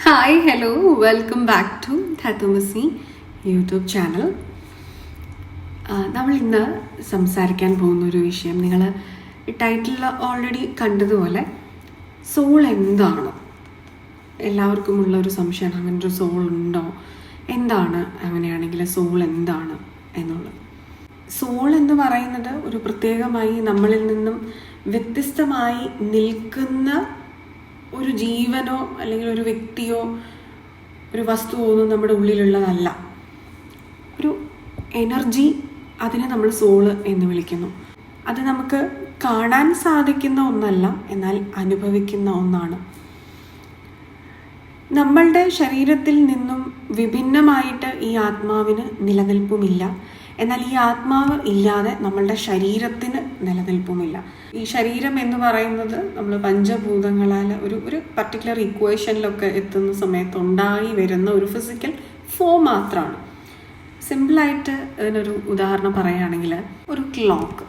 Hi hello welcome back to Dhathumasi YouTube channel. നമ്മൾ ഇന്ന് സംസാരിക്കാൻ പോകുന്ന ഒരു വിഷയം, നിങ്ങൾ ടൈറ്റിൽ ഓൾറെഡി കണ്ടതുപോലെ സോൾ എന്താണ്? എല്ലാവർക്കും ഉള്ളൊരു സംശയമാണ്, അങ്ങനെ ഒരു സോൾ ഉണ്ടോ, എന്താണ് അങ്ങനെയാണെങ്കിൽ സോൾ എന്താണ് എന്നുള്ളത്. സോൾ എന്ന് പറയുന്നത് ഒരു പ്രത്യേകമായി നമ്മളിൽ നിന്നും വ്യത്യസ്തമായി നിൽക്കുന്ന ഒരു ജീവനോ അല്ലെങ്കിൽ ഒരു വ്യക്തിയോ ഒരു വസ്തുവോ ഒന്നും നമ്മുടെ ഉള്ളിലുള്ളതല്ല. ഒരു എനർജി, അതിനെ നമ്മൾ സോള് എന്ന് വിളിക്കുന്നു. അത് നമുക്ക് കാണാൻ സാധിക്കുന്ന ഒന്നല്ല, എന്നാൽ അനുഭവിക്കുന്ന ഒന്നാണ്. നമ്മളുടെ ശരീരത്തിൽ നിന്നും വിഭിന്നമായിട്ട് ഈ ആത്മാവിന് നിലനിൽപ്പുമില്ല. എന്നാൽ ഈ ആത്മാവ് ഇല്ലാതെ നമ്മളുടെ ശരീരത്തിന് നിലനിൽപ്പുമില്ല. ഈ ശരീരം എന്ന് പറയുന്നത് നമ്മൾ പഞ്ചഭൂതങ്ങളാൽ ഒരു പർട്ടിക്കുലർ ഇക്വേഷനിലൊക്കെ എത്തുന്ന സമയത്ത് ഉണ്ടായി വരുന്ന ഒരു ഫിസിക്കൽ ഫോം മാത്രമാണ്. സിമ്പിളായിട്ട് അതിനൊരു ഉദാഹരണം പറയുകയാണെങ്കിൽ, ഒരു ക്ലോക്ക്.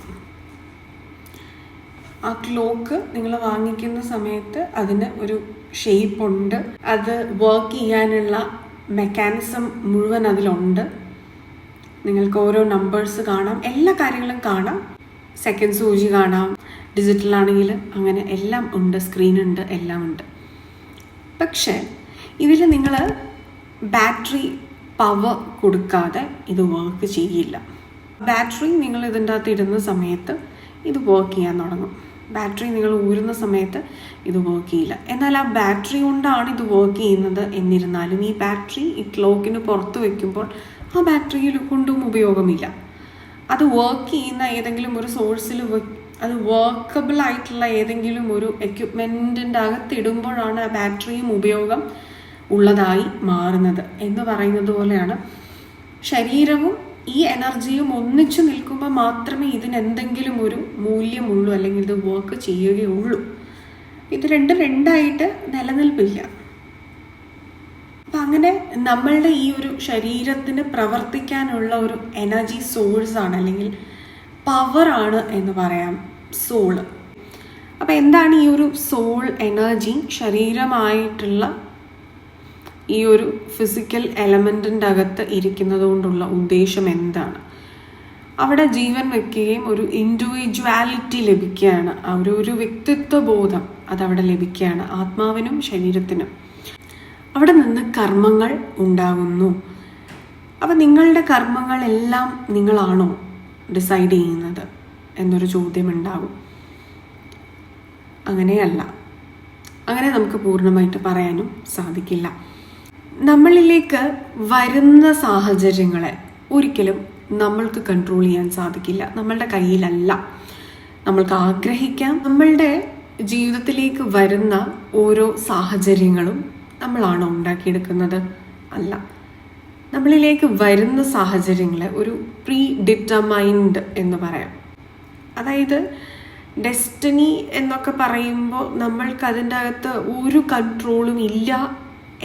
ആ ക്ലോക്ക് നിങ്ങൾ വാങ്ങിക്കുന്ന സമയത്ത് അതിന് ഒരു ഷേപ്പുണ്ട്, അത് വർക്ക് ചെയ്യാനുള്ള മെക്കാനിസം മുഴുവൻ അതിലുണ്ട്. നിങ്ങൾക്ക് ഓരോ നമ്പേഴ്സ് കാണാം, എല്ലാ കാര്യങ്ങളും കാണാം. സെക്കൻഡ് സൂചി കാണാം, ഡിജിറ്റൽ ആണെങ്കിൽ അങ്ങനെ എല്ലാം ഉണ്ട്, സ്ക്രീനുണ്ട്, എല്ലാം ഉണ്ട്. പക്ഷേ ഇതിൽ നിങ്ങൾ ബാറ്ററി പവർ കൊടുക്കാതെ ഇത് വർക്ക് ചെയ്യില്ല. ബാറ്ററി നിങ്ങൾ ഇതിൻ്റെ അകത്ത് ഇടുന്ന സമയത്ത് ഇത് വർക്ക് ചെയ്യാൻ തുടങ്ങും. ബാറ്ററി നിങ്ങൾ ഊരുന്ന സമയത്ത് ഇത് വർക്ക് ചെയ്യില്ല. എന്നാൽ ആ ബാറ്ററി കൊണ്ടാണ് ഇത് വർക്ക് ചെയ്യുന്നത് എന്നിരുന്നാലും ഈ ബാറ്ററി ഈ ക്ലോക്കിന് പുറത്ത് വയ്ക്കുമ്പോൾ ആ ബാറ്ററിയിൽ കൊണ്ടും ഉപയോഗമില്ല. അത് വർക്ക് ചെയ്യുന്ന ഏതെങ്കിലും ഒരു സോഴ്സിൽ, അത് വർക്കബിൾ ആയിട്ടുള്ള ഏതെങ്കിലും ഒരു എക്യുപ്മെൻറ്റിൻ്റെ അകത്തിടുമ്പോഴാണ് ആ ബാറ്ററിയും ഉപയോഗം ഉള്ളതായി മാറുന്നത് എന്ന് പറയുന്നത് പോലെയാണ് ശരീരവും ഈ എനർജിയും ഒന്നിച്ചു നിൽക്കുമ്പോൾ മാത്രമേ ഇതിനെന്തെങ്കിലും ഒരു മൂല്യമുള്ളൂ, അല്ലെങ്കിൽ ഇത് വർക്ക് ചെയ്യുകയുള്ളൂ. ഇത് രണ്ടായിട്ട് നിലനിൽപ്പില്ല. അപ്പം അങ്ങനെ നമ്മളുടെ ഈ ഒരു ശരീരത്തിന് പ്രവർത്തിക്കാനുള്ള ഒരു എനർജി സോഴ്സാണ്, അല്ലെങ്കിൽ പവറാണ് എന്ന് പറയാം സോള്. അപ്പം എന്താണ് ഈ ഒരു സോൾ എനർജി? ശരീരമായിട്ടുള്ള ഈ ഒരു ഫിസിക്കൽ എലമെൻറ്റിൻ്റെ അകത്ത് ഇരിക്കുന്നത് കൊണ്ടുള്ള ഉദ്ദേശം എന്താണ്? അവിടെ ജീവൻ വയ്ക്കുകയും ഒരു ഇൻഡിവിജ്വാലിറ്റി ലഭിക്കുകയാണ്, ഒരു വ്യക്തിത്വ ബോധം അതവിടെ ലഭിക്കുകയാണ് ആത്മാവിനും ശരീരത്തിനും. അവിടെ നിന്ന് കർമ്മങ്ങൾ ഉണ്ടാകുന്നു. അപ്പം നിങ്ങളുടെ കർമ്മങ്ങളെല്ലാം നിങ്ങളാണോ ഡിസൈഡ് ചെയ്യുന്നത് എന്നൊരു ചോദ്യം ഉണ്ടാകും. അങ്ങനെയല്ല, അങ്ങനെ നമുക്ക് പൂർണ്ണമായിട്ട് പറയാനും സാധിക്കില്ല. നമ്മളിലേക്ക് വരുന്ന സാഹചര്യങ്ങളെ ഒരിക്കലും നമ്മൾക്ക് കൺട്രോൾ ചെയ്യാൻ സാധിക്കില്ല, നമ്മളുടെ കയ്യിലല്ല. നമ്മൾക്ക് ആഗ്രഹിക്കാം. നമ്മളുടെ ജീവിതത്തിലേക്ക് വരുന്ന ഓരോ സാഹചര്യങ്ങളും നമ്മളാണോ ഉണ്ടാക്കിയെടുക്കുന്നത്? അല്ല. നമ്മളിലേക്ക് വരുന്ന സാഹചര്യങ്ങളെ ഒരു പ്രീ ഡിറ്റർമൈൻഡ് എന്ന് പറയാം. അതായത് ഡെസ്റ്റിനി എന്നൊക്കെ പറയുമ്പോൾ നമ്മൾക്ക് അതിൻ്റെ അകത്ത് ഒരു കൺട്രോളും ഇല്ല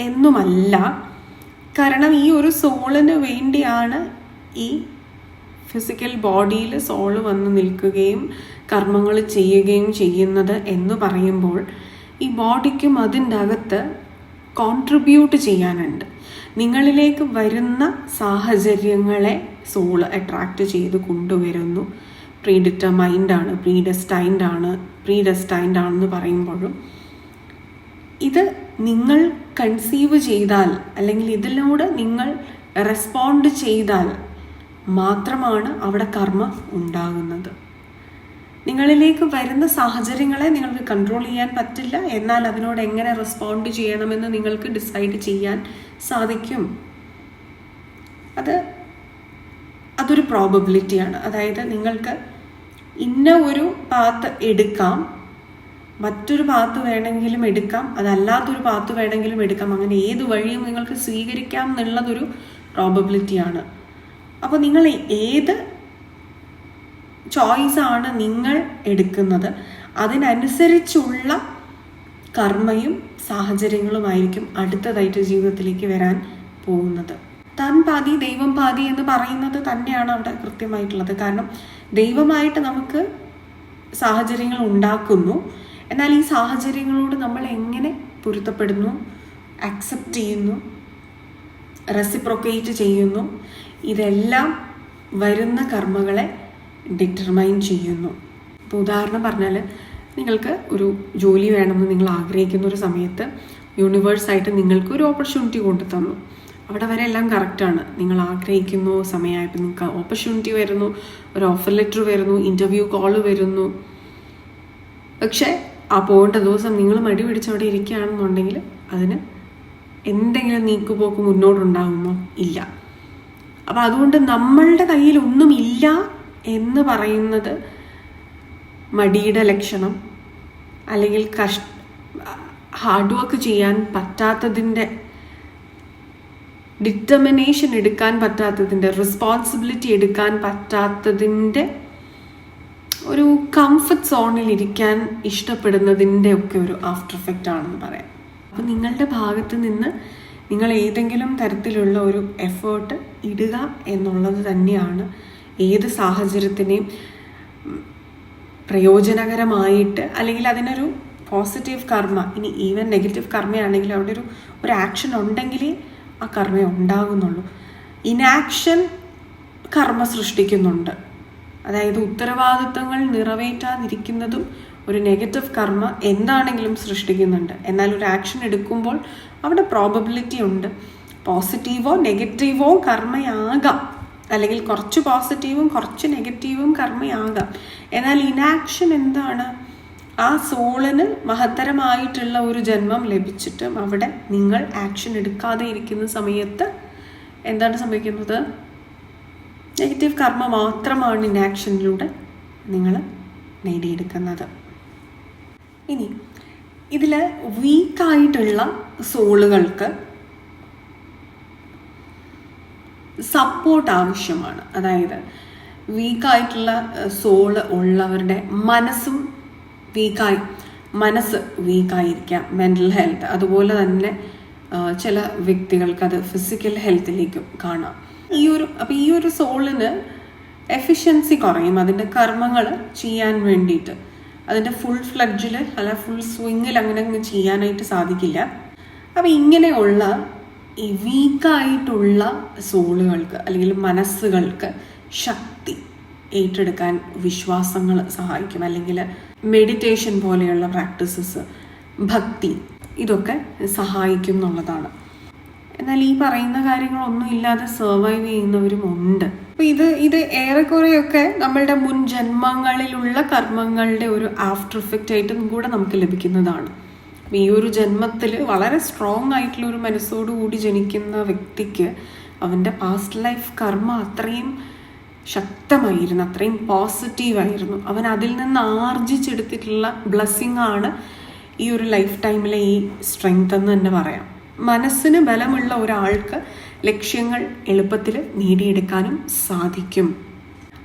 എന്നുമല്ല. കാരണം ഈ ഒരു സോളിന് വേണ്ടിയാണ് ഈ ഫിസിക്കൽ ബോഡിയിൽ സോള് വന്ന് നിൽക്കുകയും കർമ്മങ്ങൾ ചെയ്യുകയും ചെയ്യുന്നത് എന്ന് പറയുമ്പോൾ ഈ ബോഡിക്കും അതിൻ്റെ അകത്ത് കോൺട്രിബ്യൂട്ട് ചെയ്യാനുണ്ട്. നിങ്ങളിലേക്ക് വരുന്ന സാഹചര്യങ്ങളെ സോള് അട്രാക്റ്റ് ചെയ്ത് കൊണ്ടുവരുന്നു. പ്രീഡെസ്റ്റൈൻഡ് ആണെന്ന് പറയുമ്പോഴും ഇത് നിങ്ങൾ കൺസീവ് ചെയ്താൽ, അല്ലെങ്കിൽ ഇതിലൂടെ നിങ്ങൾ റെസ്പോണ്ട് ചെയ്താൽ മാത്രമാണ് അവിടെ കർമ്മ ഉണ്ടാകുന്നത്. നിങ്ങളിലേക്ക് വരുന്ന സാഹചര്യങ്ങളെ നിങ്ങൾക്ക് കൺട്രോൾ ചെയ്യാൻ പറ്റില്ല, എന്നാൽ അതിനോട് എങ്ങനെ റെസ്പോണ്ട് ചെയ്യണമെന്ന് നിങ്ങൾക്ക് ഡിസൈഡ് ചെയ്യാൻ സാധിക്കും. അതൊരു പ്രോബബിലിറ്റിയാണ്. അതായത് നിങ്ങൾക്ക് ഇന്ന ഒരു പാത്ത് എടുക്കാം, മറ്റൊരു പാത്ത് വേണമെങ്കിലും എടുക്കാം, അതല്ലാത്തൊരു പാത്ത് വേണമെങ്കിലും എടുക്കാം, അങ്ങനെ ഏത് വഴിയും നിങ്ങൾക്ക് സ്വീകരിക്കാം എന്നുള്ളതൊരു പ്രോബബിലിറ്റിയാണ്. അപ്പോൾ നിങ്ങൾ ഏത് ചോയ്സാണ് നിങ്ങൾ എടുക്കുന്നത്, അതിനനുസരിച്ചുള്ള കർമ്മയും സാഹചര്യങ്ങളുമായിരിക്കും അടുത്തതായിട്ട് ജീവിതത്തിലേക്ക് വരാൻ പോകുന്നത്. താൻ പാതി ദൈവം പാതി എന്ന് പറയുന്നത് തന്നെയാണ് അവിടെ കൃത്യമായിട്ടുള്ളത്. കാരണം ദൈവമായിട്ട് നമുക്ക് സാഹചര്യങ്ങൾ ഉണ്ടാക്കുന്നു, എന്നാൽ ഈ സാഹചര്യങ്ങളോട് നമ്മൾ എങ്ങനെ പൊരുത്തപ്പെടുന്നു അക്സെപ്റ്റ് ചെയ്യുന്നു, റെസിപ്രൊക്കേറ്റ് ചെയ്യുന്നു. ഇതെല്ലാം വരുന്ന കർമ്മകളെ ഡിറ്റർമൈൻ ചെയ്യുന്നു. ഇപ്പോൾ ഉദാഹരണം പറഞ്ഞാൽ, നിങ്ങൾക്ക് ഒരു ജോലി വേണമെന്ന് നിങ്ങൾ ആഗ്രഹിക്കുന്ന ഒരു സമയത്ത് യൂണിവേഴ്സായിട്ട് നിങ്ങൾക്ക് ഒരു ഓപ്പർച്യൂണിറ്റി കൊണ്ടു തന്നു. അവിടെ വരെ എല്ലാം കറക്റ്റാണ്. നിങ്ങൾ ആഗ്രഹിക്കുന്നു, സമയമായപ്പോൾ നിങ്ങൾക്ക് ഓപ്പർച്യൂണിറ്റി വരുന്നു, ഒരു ഓഫർ ലെറ്റർ വരുന്നു, ഇൻ്റർവ്യൂ കോള് വരുന്നു. പക്ഷേ ആ പോകേണ്ട ദിവസം നിങ്ങൾ മടി പിടിച്ചവിടെ ഇരിക്കുകയാണെന്നുണ്ടെങ്കിൽ അതിന് എന്തെങ്കിലും നീക്കുപോക്ക് മുന്നോട്ടുണ്ടാകുമോ? ഇല്ല. അപ്പം അതുകൊണ്ട് നമ്മളുടെ കയ്യിൽ ഒന്നുമില്ല എന്ന് പറയുന്നത് മടിയുടെ ലക്ഷണം, അല്ലെങ്കിൽ ഹാർഡ് വർക്ക് ചെയ്യാൻ പറ്റാത്തതിൻ്റെ, ഡിറ്റർമിനേഷൻ എടുക്കാൻ പറ്റാത്തതിൻ്റെ, റെസ്പോൺസിബിലിറ്റി എടുക്കാൻ പറ്റാത്തതിൻ്റെ, ഒരു കംഫർട്ട് സോണിൽ ഇരിക്കാൻ ഇഷ്ടപ്പെടുന്നതിൻ്റെ ഒക്കെ ഒരു ആഫ്റ്റർ എഫക്റ്റ് ആണെന്ന് പറയാം. അപ്പം നിങ്ങളുടെ ഭാഗത്ത് നിന്ന് നിങ്ങൾ ഏതെങ്കിലും തരത്തിലുള്ള ഒരു എഫേർട്ട് ഇടുക എന്നുള്ളത് തന്നെയാണ് ഏത് സാഹചര്യത്തിനെയും പ്രയോജനകരമായിട്ട്, അല്ലെങ്കിൽ അതിനൊരു പോസിറ്റീവ് കർമ്മ, ഇനി ഈവൻ നെഗറ്റീവ് കർമ്മയാണെങ്കിൽ അവിടെ ഒരു ആക്ഷൻ ഉണ്ടെങ്കിലേ ആ കർമ്മ ഉണ്ടാകുന്നുള്ളൂ. ഇനാക്ഷൻ കർമ്മ സൃഷ്ടിക്കുന്നുണ്ട്. അതായത് ഉത്തരവാദിത്തങ്ങൾ നിറവേറ്റാതിരിക്കുന്നതും ഒരു നെഗറ്റീവ് കർമ്മ എന്താണെങ്കിലും സൃഷ്ടിക്കുന്നുണ്ട്. എന്നാൽ ഒരു ആക്ഷൻ എടുക്കുമ്പോൾ അവിടെ പ്രോബബിലിറ്റി ഉണ്ട്. പോസിറ്റീവോ നെഗറ്റീവോ കർമ്മയാകാം, അല്ലെങ്കിൽ കുറച്ച് പോസിറ്റീവും കുറച്ച് നെഗറ്റീവും കർമ്മയാകാം. എന്നാൽ ഇനാക്ഷൻ എന്താണ്? ആ സോളിന് മഹത്തരമായിട്ടുള്ള ഒരു ജന്മം ലഭിച്ചിട്ടും അവിടെ നിങ്ങൾ ആക്ഷൻ എടുക്കാതെ ഇരിക്കുന്ന സമയത്ത് എന്താണ് സംഭവിക്കുന്നത്? നെഗറ്റീവ് കർമ്മ മാത്രമാണ് ഇനാക്ഷനിലൂടെ നിങ്ങൾ നേടിയെടുക്കുന്നത്. ഇനി ഇതിൽ വീക്കായിട്ടുള്ള സോളുകൾക്ക് സപ്പോർട്ട് ആവശ്യമാണ്. അതായത് വീക്കായിട്ടുള്ള സോള് ഉള്ളവരുടെ മനസ്സ് വീക്കായിരിക്കാം, മെൻ്റൽ ഹെൽത്ത്. അതുപോലെ തന്നെ ചില വ്യക്തികൾക്ക് അത് ഫിസിക്കൽ ഹെൽത്തിലേക്കും കാണാം. ഈ ഒരു സോളിന് എഫിഷ്യൻസി കുറയും അതിൻ്റെ കർമ്മങ്ങൾ ചെയ്യാൻ വേണ്ടിയിട്ട്. അതിൻ്റെ ഫുൾ ഫ്ലഡ്ജിൽ അല്ല ഫുൾ സ്വിങ്ങിൽ അങ്ങനെ ചെയ്യാനായിട്ട് സാധിക്കില്ല. അപ്പം ഇങ്ങനെയുള്ള ഈ വീക്കായിട്ടുള്ള സോളുകൾക്ക് അല്ലെങ്കിൽ മനസ്സുകൾക്ക് ശക്തി ഏറ്റെടുക്കാൻ വിശ്വാസങ്ങൾ സഹായിക്കും, അല്ലെങ്കിൽ മെഡിറ്റേഷൻ പോലെയുള്ള പ്രാക്ടീസസ്, ഭക്തി, ഇതൊക്കെ സഹായിക്കും എന്നുള്ളതാണ്. എന്നാൽ ഈ പറയുന്ന കാര്യങ്ങളൊന്നും ഇല്ലാതെ സർവൈവ് ചെയ്യുന്നവരും ഉണ്ട്. അപ്പോൾ ഇത് ഏറെക്കുറെയൊക്കെ നമ്മളുടെ മുൻ ജന്മങ്ങളിലുള്ള കർമ്മങ്ങളുടെ ഒരു ആഫ്റ്റർ എഫക്റ്റ് ആയിട്ടും കൂടെ നമുക്ക് ലഭിക്കുന്നതാണ്. ഈ ഒരു ജന്മത്തിൽ വളരെ സ്ട്രോങ് ആയിട്ടുള്ള ഒരു മനസ്സോടുകൂടി ജനിക്കുന്ന വ്യക്തിക്ക് അവൻ്റെ പാസ്റ്റ് ലൈഫ് കർമ്മ അത്രയും ശക്തമായിരുന്നു, അത്രയും പോസിറ്റീവായിരുന്നു. അവൻ അതിൽ നിന്ന് ആർജിച്ചെടുത്തിട്ടുള്ള ബ്ലെസ്സിങ് ആണ് ഈ ഒരു ലൈഫ് ടൈമിലെ ഈ സ്ട്രെങ്ത് എന്ന് തന്നെ പറയാം. മനസ്സിന് ബലമുള്ള ഒരാൾക്ക് ലക്ഷ്യങ്ങൾ എളുപ്പത്തിൽ നേടിയെടുക്കാനും സാധിക്കും.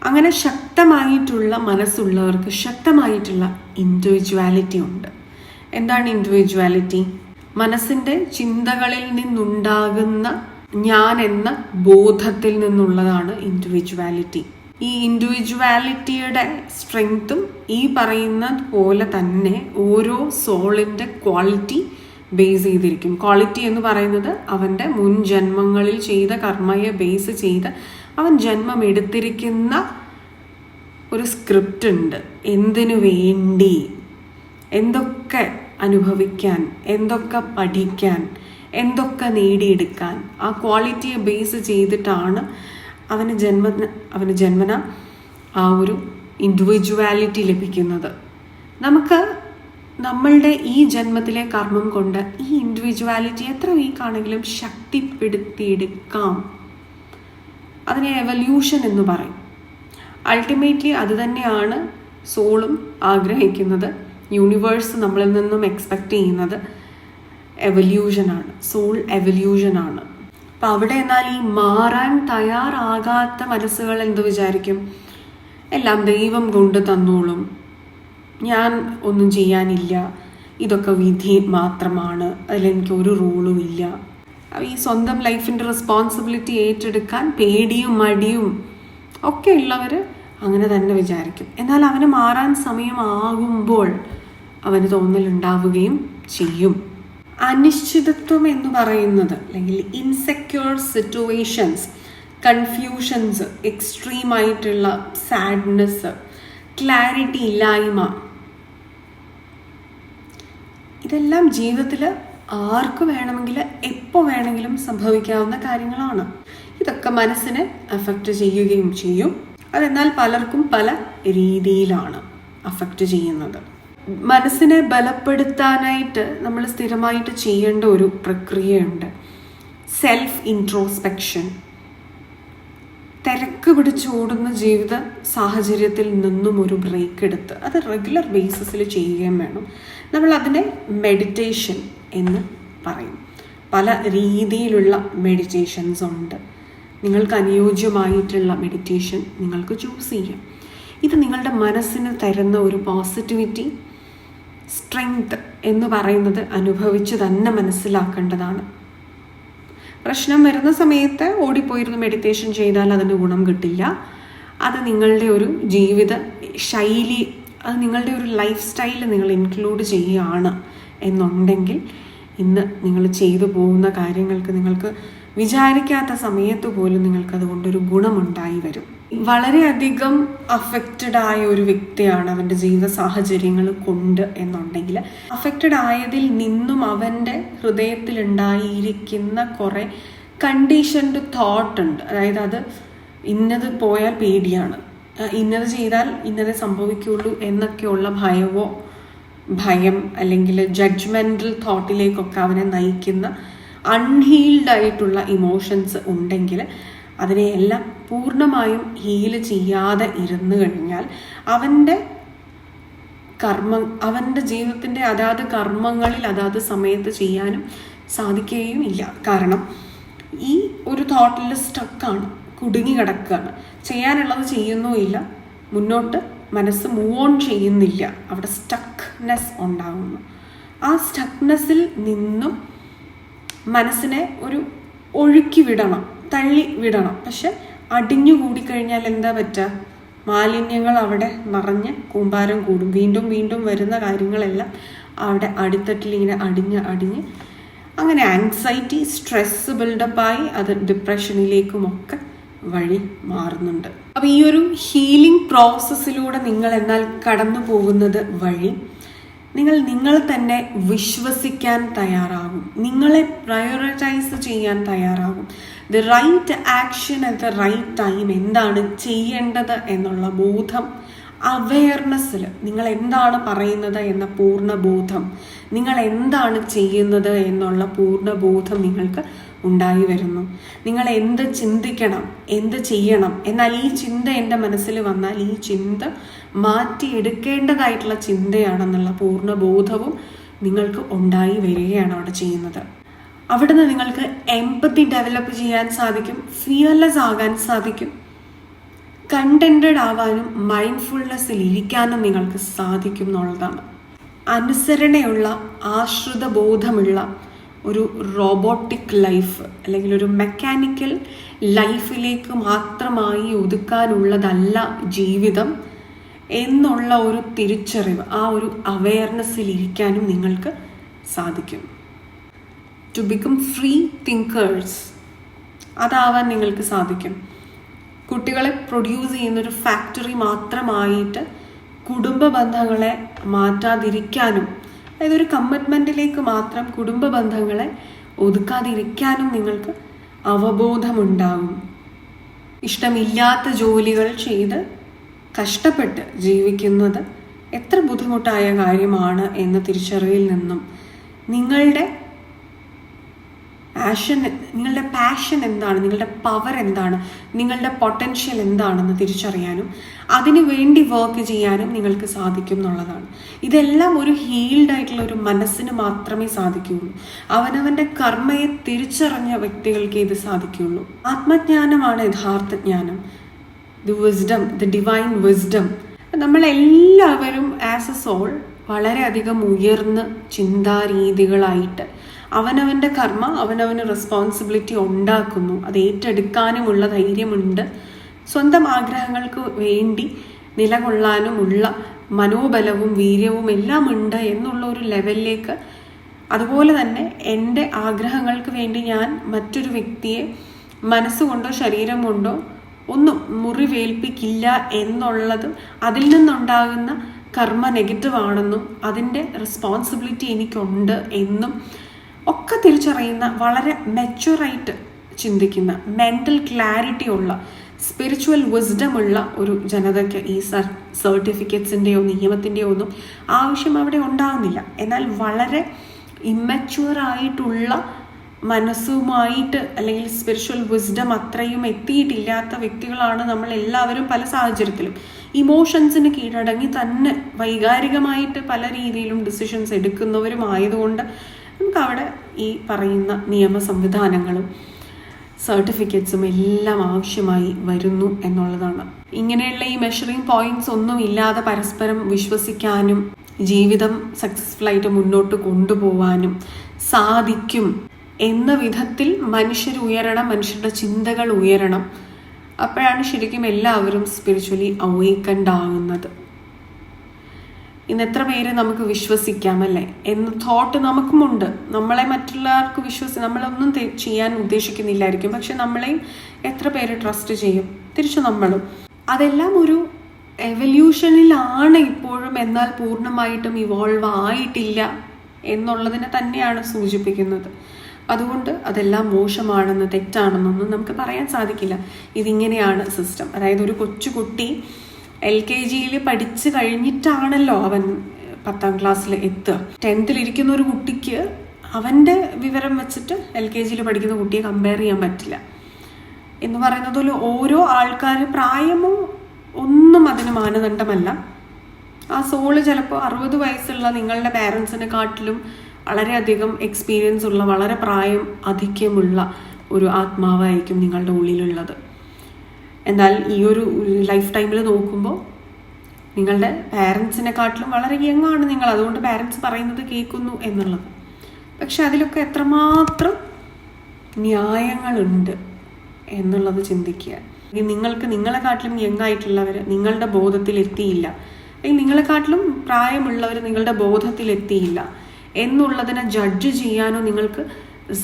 അങ്ങനെ ശക്തമായിട്ടുള്ള മനസ്സുള്ളവർക്ക് ശക്തമായിട്ടുള്ള ഇൻഡിവിജ്വാലിറ്റി ഉണ്ട്. എന്താണ് ഇൻഡിവിജ്വാലിറ്റി? മനസ്സിൻ്റെ ചിന്തകളിൽ നിന്നുണ്ടാകുന്ന ഞാൻ എന്ന ബോധത്തിൽ നിന്നുള്ളതാണ് ഇൻഡിവിജ്വാലിറ്റി. ഈ ഇൻഡിവിജ്വാലിറ്റിയുടെ സ്ട്രെങ്ത്തും ഈ പറയുന്ന പോലെ തന്നെ ഓരോ സോളിൻ്റെ ക്വാളിറ്റി ബേസ് ചെയ്തിരിക്കും. ക്വാളിറ്റി എന്ന് പറയുന്നത് അവൻ്റെ മുൻ ജന്മങ്ങളിൽ ചെയ്ത കർമ്മയെ ബേസ് ചെയ്ത് അവൻ ജന്മം എടുത്തിരിക്കുന്ന ഒരു സ്ക്രിപ്റ്റ് ഉണ്ട്. എന്തിനു വേണ്ടി, എന്തൊക്കെ അനുഭവിക്കാൻ, എന്തൊക്കെ പഠിക്കാൻ, എന്തൊക്കെ നേടിയെടുക്കാൻ, ആ ക്വാളിറ്റിയെ ബേസ് ചെയ്തിട്ടാണ് അവന് ജന്മന ആ ഒരു ഇൻഡിവിജ്വാലിറ്റി ലഭിക്കുന്നത്. നമുക്ക് നമ്മളുടെ ഈ ജന്മത്തിലെ കർമ്മം കൊണ്ട് ഈ ഇൻഡിവിജ്വാലിറ്റി എത്ര വീക്കാണെങ്കിലും ശക്തിപ്പെടുത്തിയെടുക്കാം. അതിനെ എവല്യൂഷൻ എന്ന് പറയും. അൾട്ടിമേറ്റ്ലി അത് തന്നെയാണ് സോളും ആഗ്രഹിക്കുന്നത്. യൂണിവേഴ്സ് നമ്മളിൽ നിന്നും എക്സ്പെക്റ്റ് ചെയ്യുന്നത് എവല്യൂഷനാണ്, സോൾ എവല്യൂഷനാണ്. അപ്പം അവിടെ എന്നാൽ ഈ മാറാൻ തയ്യാറാകാത്ത മനസ്സുകൾ എന്ത് വിചാരിക്കും? എല്ലാം ദൈവം കൊണ്ട് തന്നോളും, ഞാൻ ഒന്നും ചെയ്യാനില്ല, ഇതൊക്കെ വിധി മാത്രമാണ്, അതിലെനിക്ക് ഒരു റോളും ഇല്ല. ഈ സ്വന്തം ലൈഫിൻ്റെ റെസ്പോൺസിബിലിറ്റി ഏറ്റെടുക്കാൻ പേടിയും മടിയും ഒക്കെ ഉള്ളവർ അങ്ങനെ തന്നെ വിചാരിക്കും. എന്നാൽ അവന് മാറാൻ സമയമാകുമ്പോൾ അവന് തോന്നലുണ്ടാവുകയും ചെയ്യും. അനിശ്ചിതത്വം എന്ന് പറയുന്നത്, അല്ലെങ്കിൽ ഇൻസെക്യൂർ സിറ്റുവേഷൻസ്, കൺഫ്യൂഷൻസ്, എക്സ്ട്രീമായിട്ടുള്ള സാഡ്നെസ്, ക്ലാരിറ്റി ഇല്ലായ്മ, ഇതെല്ലാം ജീവിതത്തിൽ ആർക്ക് വേണമെങ്കിൽ എപ്പോൾ വേണമെങ്കിലും സംഭവിക്കാവുന്ന കാര്യങ്ങളാണ്. ഇതൊക്കെ മനസ്സിനെ അഫക്റ്റ് ചെയ്യുകയും ചെയ്യും. അതെന്നാൽ പലർക്കും പല രീതിയിലാണ് അഫക്റ്റ് ചെയ്യുന്നത്. മനസ്സിനെ ബലപ്പെടുത്താനായിട്ട് നമ്മൾ സ്ഥിരമായിട്ട് ചെയ്യേണ്ട ഒരു പ്രക്രിയയുണ്ട്, സെൽഫ് ഇൻട്രോസ്പെക്ഷൻ. തിരക്ക് പിടിച്ചോടുന്ന ജീവിത സാഹചര്യത്തിൽ നിന്നും ഒരു ബ്രേക്ക് എടുത്ത് അത് റെഗുലർ ബേസിസിൽ ചെയ്യുകയും വേണം. നമ്മളതിനെ മെഡിറ്റേഷൻ എന്ന് പറയും. പല രീതിയിലുള്ള മെഡിറ്റേഷൻസ് ഉണ്ട്. നിങ്ങൾക്ക് അനുയോജ്യമായിട്ടുള്ള മെഡിറ്റേഷൻ നിങ്ങൾക്ക് ചൂസ് ചെയ്യാം. ഇത് നിങ്ങളുടെ മനസ്സിന് തരുന്ന ഒരു പോസിറ്റിവിറ്റി, സ്ട്രെങ്ത് എന്ന് പറയുന്നത് അനുഭവിച്ച് തന്നെ മനസ്സിലാക്കേണ്ടതാണ്. പ്രശ്നം വരുന്ന സമയത്ത് ഓടിപ്പോയിരുന്ന് മെഡിറ്റേഷൻ ചെയ്താൽ അതിന് ഗുണം കിട്ടില്ല. അത് നിങ്ങളുടെ ഒരു ജീവിത ശൈലി, അത് നിങ്ങളുടെ ഒരു ലൈഫ് സ്റ്റൈൽ നിങ്ങൾ ഇൻക്ലൂഡ് ചെയ്യുകയാണ് എന്നുണ്ടെങ്കിൽ ഇന്ന് നിങ്ങൾ ചെയ്തു പോകുന്ന കാര്യങ്ങൾക്ക് നിങ്ങൾക്ക് വിചാരിക്കാത്ത സമയത്ത് പോലും നിങ്ങൾക്ക് അതുകൊണ്ടൊരു ഗുണമുണ്ടായി വരും. വളരെയധികം അഫക്റ്റഡ് ആയ ഒരു വ്യക്തിയാണ് അവൻ്റെ ജീവിത സാഹചര്യങ്ങൾ കൊണ്ട് എന്നുണ്ടെങ്കിൽ, അഫക്റ്റഡ് ആയതിൽ നിന്നും അവൻ്റെ ഹൃദയത്തിലുണ്ടായിരിക്കുന്ന കുറേ കണ്ടീഷൻഡ് തോട്ട് ഉണ്ട്. അതായത് അത് ഇന്നത് പോയാൽ പേടിയാണ്, ഇന്നത് ചെയ്താൽ ഇന്നതേ സംഭവിക്കുള്ളൂ എന്നൊക്കെയുള്ള ഭയം അല്ലെങ്കിൽ ജഡ്ജ്മെൻ്റൽ തോട്ടിലേക്കൊക്കെ അവനെ നയിക്കുന്ന അൺഹീൽഡ് ആയിട്ടുള്ള ഇമോഷൻസ് ഉണ്ടെങ്കിൽ അതിനെയെല്ലാം പൂർണ്ണമായും ഹീൽ ചെയ്യാതെ ഇരുന്നു കഴിഞ്ഞാൽ അവൻ്റെ ജീവിതത്തിൻ്റെ അതാത് കർമ്മങ്ങളിൽ അതാത് സമയത്ത് ചെയ്യാനും സാധിക്കുകയും ഇല്ല. കാരണം ഈ ഒരു തോട്ടിൽ സ്റ്റക്കാണ്, കുടുങ്ങി കിടക്കുകയാണ്. ചെയ്യാനുള്ളത് ചെയ്യുന്നുമില്ല, മുന്നോട്ട് മനസ്സ് മൂവ് ഓൺ ചെയ്യുന്നില്ല, അവിടെ സ്റ്റക്നെസ് ഉണ്ടാകുന്നു. ആ സ്റ്റക്നെസ്സിൽ നിന്നും മനസ്സിനെ ഒരു ഒഴുക്കി വിടണം, തള്ളി വിടണം. പക്ഷെ അടിഞ്ഞുകൂടിക്കഴിഞ്ഞാൽ എന്താ പറ്റുക? മാലിന്യങ്ങൾ അവിടെ നിറഞ്ഞ് കൂമ്പാരം കൂടും. വീണ്ടും വീണ്ടും വരുന്ന കാര്യങ്ങളെല്ലാം അവിടെ അടിത്തട്ടിൽ ഇങ്ങനെ അടിഞ്ഞ് അങ്ങനെ ആങ്സൈറ്റി, സ്ട്രെസ് ബിൽഡപ്പായി അത് ഡിപ്രഷനിലേക്കുമൊക്കെ വഴി മാറുന്നുണ്ട്. അപ്പം ഈ ഒരു ഹീലിംഗ് പ്രോസസ്സിലൂടെ നിങ്ങൾ എന്നാൽ കടന്നു പോകുന്നത് വഴി നിങ്ങൾ തന്നെ വിശ്വസിക്കാൻ തയ്യാറാകും, നിങ്ങളെ പ്രയോറിറ്റൈസ് ചെയ്യാൻ തയ്യാറാകും. The right action at the right time, എന്താണ് ചെയ്യേണ്ടത് എന്നുള്ള ബോധം, അവെയർനെസ്സിൽ നിങ്ങൾ എന്താണ് പറയുന്നത് എന്ന പൂർണ്ണ ബോധം, നിങ്ങൾ എന്താണ് ചെയ്യുന്നത് എന്നുള്ള പൂർണ്ണ ബോധം നിങ്ങൾക്ക് ഉണ്ടായി വരുന്നു. നിങ്ങൾ എന്ത് ചിന്തിക്കണം, എന്ത് ചെയ്യണം, എന്നാൽ ഈ ചിന്ത എൻ്റെ മനസ്സിൽ വന്നാൽ ഈ ചിന്ത മാറ്റിയെടുക്കേണ്ടതായിട്ടുള്ള ചിന്തയാണെന്നുള്ള പൂർണ്ണ ബോധവും നിങ്ങൾക്ക് ഉണ്ടായി വരികയാണ് അവിടെ ചെയ്യുന്നത്. അവിടുന്ന് നിങ്ങൾക്ക് എംപത്തി ഡെവലപ്പ് ചെയ്യാൻ സാധിക്കും, ഫിയർലെസ് ആകാൻ സാധിക്കും, കണ്ടന്റഡ് ആവാനും മൈൻഡ്ഫുൾനെസ്സിൽ ഇരിക്കാനും നിങ്ങൾക്ക് സാധിക്കും എന്നുള്ളതാണ്. അനുസരണയുള്ള, ആശ്രിത ബോധമുള്ള ഒരു റോബോട്ടിക് ലൈഫ് അല്ലെങ്കിൽ ഒരു മെക്കാനിക്കൽ ലൈഫിലേക്ക് മാത്രമായി ഒതുക്കാനുള്ളതല്ല ജീവിതം എന്നുള്ള ഒരു തിരിച്ചറിവ്, ആ ഒരു അവെയർനെസ്സിൽ ഇരിക്കാനും നിങ്ങൾക്ക് സാധിക്കും. ടു ബിക്കം ഫ്രീ തിങ്കേഴ്സ്, അതാവാൻ നിങ്ങൾക്ക് സാധിക്കും. കുട്ടികളെ പ്രൊഡ്യൂസ് ചെയ്യുന്നൊരു ഫാക്ടറി മാത്രമായിട്ട് കുടുംബ ബന്ധങ്ങളെ മാറ്റാതിരിക്കാനും, അതായത് ഒരു കമ്മിറ്റ്മെൻറ്റിലേക്ക് മാത്രം കുടുംബ ബന്ധങ്ങളെ ഒതുക്കാതിരിക്കാനും നിങ്ങൾക്ക് അവബോധമുണ്ടാകും. ഇഷ്ടമില്ലാത്ത ജോലികൾ ചെയ്ത് കഷ്ടപ്പെട്ട് ജീവിക്കുന്നത് എത്ര ബുദ്ധിമുട്ടായ കാര്യമാണ് എന്ന തിരിച്ചറിവിൽ നിന്നും നിങ്ങളുടെ പാഷൻ എന്താണ്, നിങ്ങളുടെ പവർ എന്താണ്, നിങ്ങളുടെ പൊട്ടൻഷ്യൽ എന്താണെന്ന് തിരിച്ചറിയാനും അതിനു വേണ്ടി വർക്ക് ചെയ്യാനും നിങ്ങൾക്ക് സാധിക്കും എന്നുള്ളതാണ്. ഇതെല്ലാം ഒരു ഹീൽഡ് ആയിട്ടുള്ള ഒരു മനസ്സിന് മാത്രമേ സാധിക്കുകയുള്ളൂ. അവനവൻ്റെ കർമ്മയെ തിരിച്ചറിഞ്ഞ വ്യക്തികൾക്ക് ഇത് സാധിക്കുകയുള്ളൂ. ആത്മജ്ഞാനമാണ് യഥാർത്ഥ ജ്ഞാനം, the wisdom, the divine wisdom. നമ്മളെല്ലാവരും ആസ് എ സോൾ വളരെയധികം ഉയർന്ന ചിന്താരീതികളായിട്ട് അവനവൻ്റെ കർമ്മ അവനവന് റെസ്പോൺസിബിലിറ്റി ഉണ്ടാക്കുന്നു, അത് ഏറ്റെടുക്കാനുമുള്ള ധൈര്യമുണ്ട്, സ്വന്തം ആഗ്രഹങ്ങൾക്ക് വേണ്ടി നിലകൊള്ളാനുമുള്ള മനോബലവും വീര്യവും എല്ലാം ഉണ്ട് എന്നുള്ള ഒരു ലെവലിലേക്ക് അതുപോലെ തന്നെ എൻ്റെ ആഗ്രഹങ്ങൾക്ക് വേണ്ടി ഞാൻ മറ്റൊരു വ്യക്തിയെ മനസ്സുകൊണ്ടോ ശരീരം കൊണ്ടോ ഒന്നും മുറിവേൽപ്പിക്കില്ല എന്നുള്ളത് അതിൽ നിന്നുണ്ടാകുന്ന കർമ്മ നെഗറ്റീവ് ആണെന്നും അതിൻ്റെ റെസ്പോൺസിബിലിറ്റി എനിക്കുണ്ട് എന്നും ഒക്കെ തിരിച്ചറിയുന്ന വളരെ മെച്യൂറായിട്ട് ചിന്തിക്കുന്ന മെൻ്റൽ ക്ലാരിറ്റി ഉള്ള സ്പിരിച്വൽ വിസ്ഡം ഉള്ള ഒരു ജനതയ്ക്ക് ഈ സർട്ടിഫിക്കറ്റ്സിൻ്റെയോ നിയമത്തിൻ്റെയോ ഒന്നും ആവശ്യം അവിടെ ഉണ്ടാകുന്നില്ല. എന്നാൽ വളരെ ഇമ്മച്യൂറായിട്ടുള്ള മനസ്സുമായിട്ട് അല്ലെങ്കിൽ സ്പിരിച്വൽ വിസ്ഡം അത്രയും എത്തിയിട്ടില്ലാത്ത വ്യക്തികളാണ് നമ്മൾ എല്ലാവരും. പല സാഹചര്യത്തിലും ഇമോഷൻസിന് കീഴടങ്ങി തന്നെ വൈകാരികമായിട്ട് പല രീതിയിലും ഡിസിഷൻസ് എടുക്കുന്നവരുമായതുകൊണ്ട് നമുക്ക് അവിടെ ഈ പറയുന്ന നിയമ സംവിധാനങ്ങളും സർട്ടിഫിക്കറ്റ്സും എല്ലാം ആവശ്യമായി വരുന്നു എന്നുള്ളതാണ്. ഇങ്ങനെയുള്ള ഈ മെഷറിംഗ് പോയിന്റ്സ് ഒന്നും ഇല്ലാതെ പരസ്പരം വിശ്വസിക്കാനും ജീവിതം സക്സസ്ഫുൾ ആയിട്ട് മുന്നോട്ട് കൊണ്ടുപോകാനും സാധിക്കും എന്ന വിധത്തിൽ മനുഷ്യർ ഉയരണം, മനുഷ്യരുടെ ചിന്തകൾ ഉയരണം. അപ്പോഴാണ് ശരിക്കും എല്ലാവരും സ്പിരിച്വലി അവേക്കൻഡ് ആകുന്നത്. ഇന്ന് എത്ര പേരെ നമുക്ക് വിശ്വസിക്കാം അല്ലേ എന്ന തോട്ട് നമുക്കുമുണ്ട്. നമ്മളെ മറ്റുള്ളവർക്ക് നമ്മളൊന്നും ചെയ്യാൻ ഉദ്ദേശിക്കുന്നില്ലായിരിക്കും, പക്ഷെ നമ്മളെയും എത്ര പേര് ട്രസ്റ്റ് ചെയ്യും, തിരിച്ചു നമ്മളും. അതെല്ലാം ഒരു എവല്യൂഷനിലാണ് ഇപ്പോഴും, എന്നാൽ പൂർണ്ണമായിട്ടും ഇവോൾവ് ആയിട്ടില്ല എന്നുള്ളതിനെ തന്നെയാണ് സൂചിപ്പിക്കുന്നത്. അതുകൊണ്ട് അതെല്ലാം മോശമാണെന്ന് തെറ്റാണെന്നൊന്നും നമുക്ക് പറയാൻ സാധിക്കില്ല. ഇതിങ്ങനെയാണ് സിസ്റ്റം. അതായത് ഒരു കൊച്ചുകുട്ടി LKG പഠിച്ചു കഴിഞ്ഞിട്ടാണല്ലോ അവൻ 10ാം ക്ലാസ്സിൽ എത്തുക. 10th ഇരിക്കുന്ന ഒരു കുട്ടിക്ക് അവൻ്റെ വിവരം വെച്ചിട്ട് LKG പഠിക്കുന്ന കുട്ടിയെ കമ്പയർ ചെയ്യാൻ പറ്റില്ല എന്ന് പറയുന്നത് പോലെ ഓരോ ആൾക്കാർ പ്രായമോ ഒന്നും അതിന് മാനദണ്ഡമല്ല. ആ സോള് ചിലപ്പോൾ 60 വയസ്സുള്ള നിങ്ങളുടെ പാരൻസിനെ കാട്ടിലും വളരെയധികം എക്സ്പീരിയൻസ് ഉള്ള, വളരെ പ്രായം അധികമുള്ള ഒരു ആത്മാവായിരിക്കും നിങ്ങളുടെ ഉള്ളിലുള്ളത്. എന്നാൽ ഈ ഒരു ലൈഫ് ടൈമിൽ നോക്കുമ്പോൾ നിങ്ങളുടെ പാരൻസിനെക്കാട്ടിലും വളരെ യങ് ആണ് നിങ്ങൾ. അതുകൊണ്ട് പാരൻസ് പറയുന്നത് കേൾക്കുന്നു എന്നുള്ളത്. പക്ഷെ അതിലൊക്കെ എത്രമാത്രം ന്യായങ്ങളുണ്ട് എന്നുള്ളത് ചിന്തിക്കുക. നിങ്ങൾക്ക് നിങ്ങളെക്കാട്ടിലും യങ് ആയിട്ടുള്ളവർ നിങ്ങളുടെ ബോധത്തിൽ എത്തിയില്ല, അല്ലെങ്കിൽ നിങ്ങളെക്കാട്ടിലും പ്രായമുള്ളവർ നിങ്ങളുടെ ബോധത്തിൽ എത്തിയില്ല എന്നുള്ളതിനെ ജഡ്ജ് ചെയ്യാനോ നിങ്ങൾക്ക്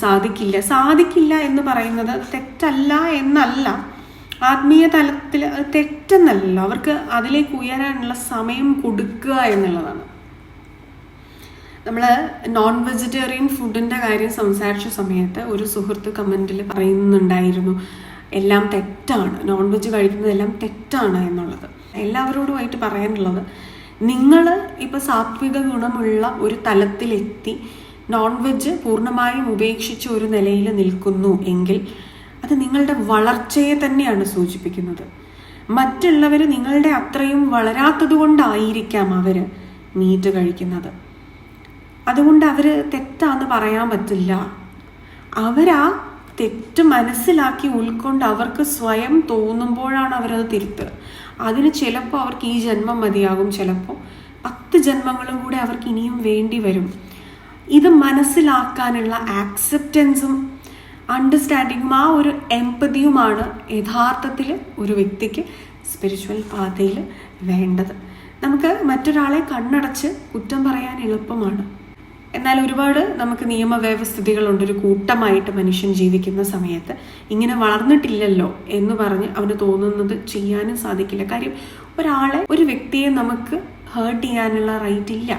സാധിക്കില്ല എന്ന് പറയുന്നത് തെറ്റല്ല എന്നല്ല, ആത്മീയ തലത്തിൽ തെറ്റെന്നല്ലോ. അവർക്ക് അതിലേക്ക് ഉയരാനുള്ള സമയം കൊടുക്കുക എന്നുള്ളതാണ്. നമ്മൾ നോൺ വെജിറ്റേറിയൻ ഫുഡിൻ്റെ കാര്യം സംസാരിച്ച സമയത്ത് ഒരു സുഹൃത്ത് കമൻറ്റിൽ പറയുന്നുണ്ടായിരുന്നു, എല്ലാം തെറ്റാണ്, നോൺ വെജ് കഴിക്കുന്നതെല്ലാം തെറ്റാണ് എന്നുള്ളത്. എല്ലാവരോടുമായിട്ട് പറയാനുള്ളത്, നിങ്ങൾ ഇപ്പോൾ സാത്വിക ഗുണമുള്ള ഒരു തലത്തിലെത്തി നോൺ വെജ് പൂർണ്ണമായും ഉപേക്ഷിച്ച ഒരു നിലയിൽ നിൽക്കുന്നു എങ്കിൽ അത് നിങ്ങളുടെ വളർച്ചയെ തന്നെയാണ് സൂചിപ്പിക്കുന്നത്. മറ്റുള്ളവർ നിങ്ങളുടെ അത്രയും വളരാത്തത് കൊണ്ടായിരിക്കാം അവർ മീറ്റ് കഴിക്കുന്നത്. അതുകൊണ്ട് അവർ തെറ്റാന്ന് പറയാൻ പറ്റില്ല. അവരാ തെറ്റ് മനസ്സിലാക്കി ഉൾക്കൊണ്ട് അവർക്ക് സ്വയം തോന്നുമ്പോഴാണ് അവരത് തിരുത്തുക. അതിന് ചിലപ്പോൾ അവർക്ക് ഈ ജന്മം മതിയാകും, ചിലപ്പോൾ 10 ജന്മങ്ങളും കൂടെ അവർക്ക് ഇനിയും വേണ്ടി വരും. ഇത് മനസ്സിലാക്കാനുള്ള ആക്സെപ്റ്റൻസും അണ്ടർസ്റ്റാൻഡിങ്ങും ആ ഒരു എംപതിയുമാണ് യഥാർത്ഥത്തിൽ ഒരു വ്യക്തിക്ക് സ്പിരിച്വൽ പാതയിൽ വേണ്ടത്. നമുക്ക് മറ്റൊരാളെ കണ്ണടച്ച് കുറ്റം പറയാൻ എളുപ്പമാണ്, എന്നാൽ ഒരുപാട് നമുക്ക് നിയമവ്യവസ്ഥിതികളുണ്ട്. ഒരു കൂട്ടമായിട്ട് മനുഷ്യൻ ജീവിക്കുന്ന സമയത്ത് ഇങ്ങനെ വളർന്നിട്ടില്ലല്ലോ എന്ന് പറഞ്ഞ് അവന് തോന്നുന്നത് ചെയ്യാനും സാധിക്കില്ല. കാര്യം ഒരു വ്യക്തിയെ നമുക്ക് ഹേർട്ട് ചെയ്യാനുള്ള റൈറ്റ് ഇല്ല.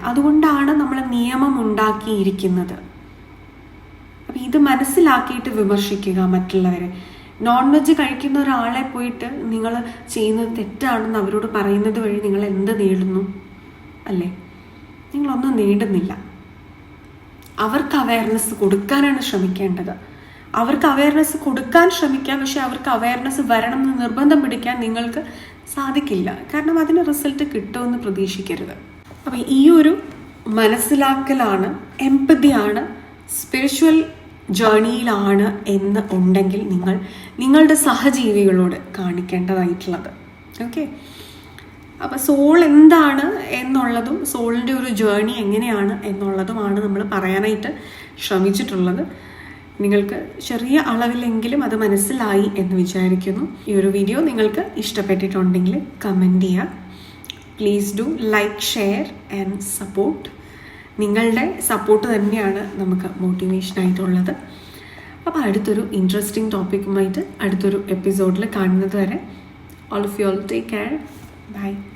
അതുകൊണ്ടാണ് നമ്മൾ നിയമം ഉണ്ടാക്കിയിരിക്കുന്നത്. അപ്പം ഇത് മനസ്സിലാക്കിയിട്ട് വിമർശിക്കുക മറ്റുള്ളവരെ. നോൺ വെജ് കഴിക്കുന്ന ഒരാളെ പോയിട്ട് നിങ്ങൾ ചെയ്യുന്നത് തെറ്റാണെന്ന് അവരോട് പറയുന്നത് വഴി നിങ്ങൾ എന്ത് നേടുന്നു? അല്ലേ, നിങ്ങളൊന്നും നേടുന്നില്ല. അവർക്ക് അവയർനെസ് കൊടുക്കാനാണ് ശ്രമിക്കേണ്ടത്. അവർക്ക് അവയർനെസ് കൊടുക്കാൻ ശ്രമിക്കാം, പക്ഷെ അവർക്ക് അവയർനെസ് വരണം എന്ന് നിർബന്ധം പിടിക്കാൻ നിങ്ങൾക്ക് സാധിക്കില്ല. കാരണം അതിന് റിസൾട്ട് കിട്ടുമെന്ന് പ്രതീക്ഷിക്കരുത്. അപ്പം ഈ ഒരു മനസ്സിലാക്കലാണ്, എംപതിയാണ്, സ്പിരിച്വൽ ജേർണിയിലാണ് എന്ന് ഉണ്ടെങ്കിൽ നിങ്ങളുടെ സഹജീവികളോട് കാണിക്കേണ്ടതായിട്ടുള്ളത്. ഓക്കെ, അപ്പോൾ സോൾ എന്താണ് എന്നുള്ളതും സോളിൻ്റെ ഒരു ജേർണി എങ്ങനെയാണ് എന്നുള്ളതുമാണ് നമ്മൾ പറയാനായിട്ട് ശ്രമിച്ചിട്ടുള്ളത്. നിങ്ങൾക്ക് ചെറിയ അളവിലെങ്കിലും അത് മനസ്സിലായി എന്ന് വിചാരിക്കുന്നു. ഈ ഒരു വീഡിയോ നിങ്ങൾക്ക് ഇഷ്ടപ്പെട്ടിട്ടുണ്ടെങ്കിൽ കമൻറ്റ് ചെയ്യുക. Please do like, share and support. നിങ്ങളുടെ സപ്പോർട്ട് തന്നെയാണ് നമുക്ക് മോട്ടിവേഷനായിട്ടുള്ളത്. അപ്പോൾ അടുത്തൊരു ഇൻട്രസ്റ്റിംഗ് ടോപ്പിക്കുമായിട്ട് അടുത്തൊരു എപ്പിസോഡിൽ കാണുന്നത് വരെ all of you all take care. Bye.